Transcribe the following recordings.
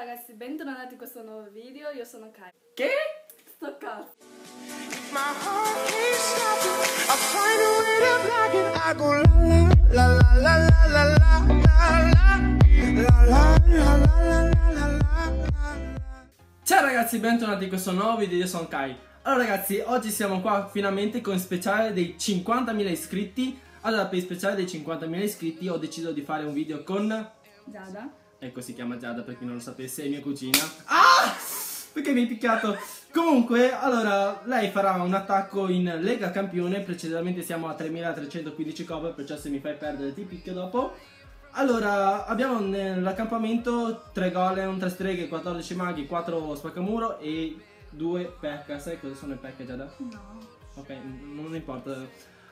ragazzi, bentornati in questo nuovo video, io sono Kai. Che? Sto cazzo. Ciao ragazzi, bentornati in questo nuovo video, io sono Kai. Allora ragazzi, oggi siamo qua finalmente con il speciale dei 50.000 iscritti. Allora, per il speciale dei 50.000 iscritti ho deciso di fare un video con Giada. Ecco, si chiama Giada, per chi non lo sapesse, è mia cugina. Ah! Perché mi hai picchiato? Comunque, allora, lei farà un attacco in Lega Campione. Precisamente siamo a 3.315 cover, perciò se mi fai perdere ti picchio dopo. Allora, abbiamo nell'accampamento 3 golem, 3 streghe, 14 maghi, 4 spaccamuro e 2 pecca. Sai cosa sono le pecche, Giada? No. Ok, non importa.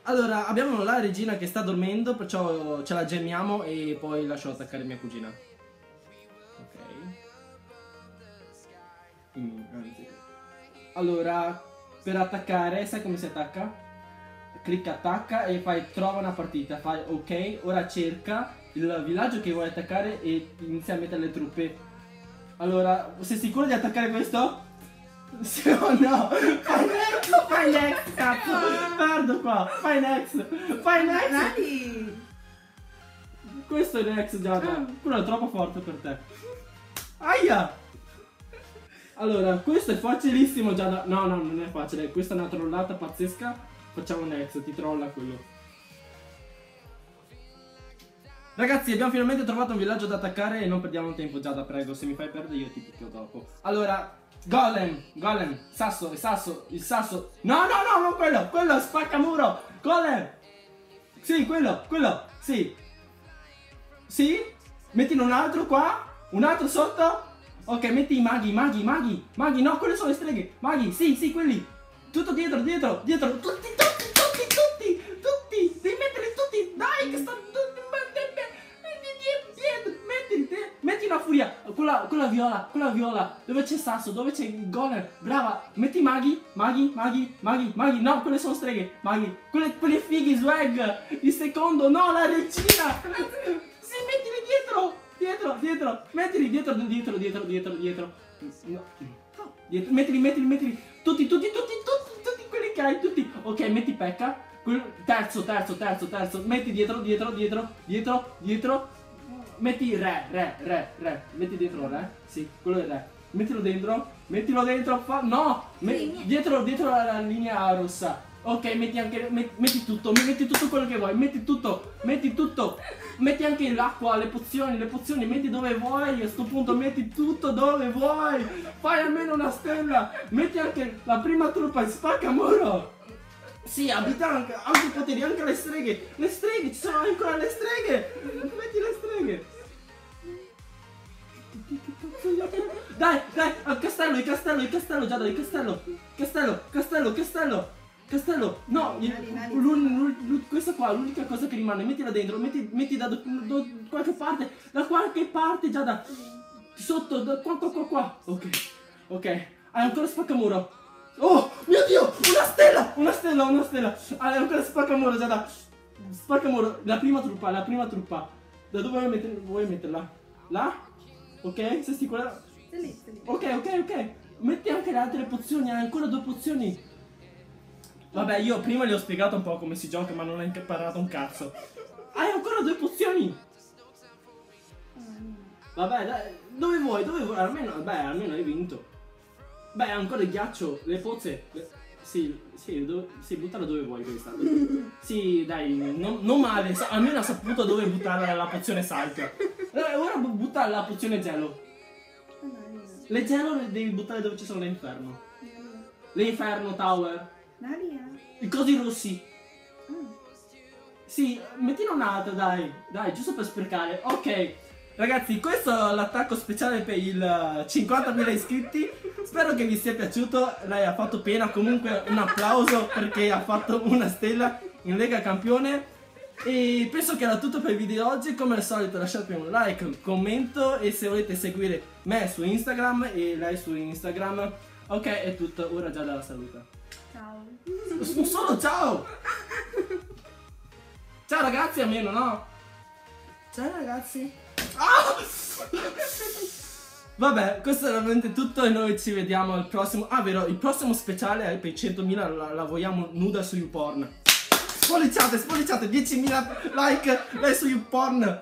Allora, abbiamo la regina che sta dormendo, perciò ce la gemmiamo e poi lascio attaccare mia cugina. Allora, per attaccare, sai come si attacca? Clicca attacca e fai trova una partita, fai ok, ora cerca il villaggio che vuoi attaccare e inizia a mettere le truppe. Allora, sei sicuro di attaccare questo? Sì o no? Fai next, cazzo! Perdo qua, fai next! Fai next! Dai! Questo è next, Giada. Quello è troppo forte per te. Aia! Allora, questo è facilissimo, Giada. No, non è facile. Questa è una trollata pazzesca. Facciamo next, ti trolla quello. Ragazzi, abbiamo finalmente trovato un villaggio da attaccare e non perdiamo tempo, Giada, prego. Se mi fai perdere io ti picchio dopo. Allora, golem, sasso, il sasso. No, non quello, spaccamuro. Golem. Sì, quello, sì. Sì? Mettine un altro qua, un altro sotto. Ok, metti i maghi, no, quelle sono le streghe, maghi, sì, quelli. Tutto dietro, tutti, devi metterli tutti, dai, che sto... Metti una furia, quella viola, dove c'è sasso, dove c'è il golem, brava, metti maghi, no, quelle sono streghe, maghi, quelle fighi, swag, il secondo, no, la regina, sì, mettili dietro, mettili dietro, no. Mettili, tutti, quelli che hai, tutti, ok, metti pecca, terzo, metti dietro, metti re, metti dietro il re, sì, quello è il re, mettilo dentro, no, dietro la linea rossa. Ok, metti tutto quello che vuoi, metti tutto, metti anche l'acqua, le pozioni, metti dove vuoi, a sto punto metti tutto dove vuoi, fai almeno una stella, metti anche la prima truppa e spaccamuro. Sì, abita anche i poteri, anche le streghe, ci sono ancora le streghe, metti le streghe. Dai, al castello, il castello, Giada, il castello, no, questa qua, l'unica cosa che rimane, mettila dentro, metti da qualche parte, Giada, sotto, qua, ok, hai ancora spaccamuro, oh, mio Dio, una stella, hai ancora spaccamuro, Giada, la prima truppa, da dove vuoi metterla? Là? Ok, sei sicura? Sei lì. Ok, metti anche le altre pozioni, hai ancora 2 pozioni. Vabbè, io prima gli ho spiegato un po' come si gioca, ma non hai imparato un cazzo. Hai ancora 2 pozioni. Vabbè, dai, dove vuoi? Almeno hai vinto. Beh, ancora il ghiaccio, le pozze. Sì, buttala dove vuoi questa. Sì, dai, non male, almeno ha saputo dove buttare la pozione salt. Ora butta la pozione gelo. Le gelo le devi buttare dove ci sono l'inferno. L'inferno tower. I cosi rossi. Sì, mettine un'altra, dai, giusto per sprecare. Ok, ragazzi, questo è l'attacco speciale per il 50.000 iscritti. Spero che vi sia piaciuto. Lei ha fatto pena, comunque un applauso perché ha fatto una stella in Lega Campione. E penso che era tutto per il video di oggi. Come al solito lasciatemi un like, un commento e se volete seguire me su Instagram e lei su Instagram. Ok, è tutto, ora già dalla saluta. Ciao. Solo ciao! Ciao ragazzi, almeno, no? Ciao ragazzi. Ah! Vabbè, questo è veramente tutto e noi ci vediamo al prossimo. Ah, vero, il prossimo speciale per i 100.000 la vogliamo nuda su YouPorn. Spolliciate, 10.000 like su YouPorn.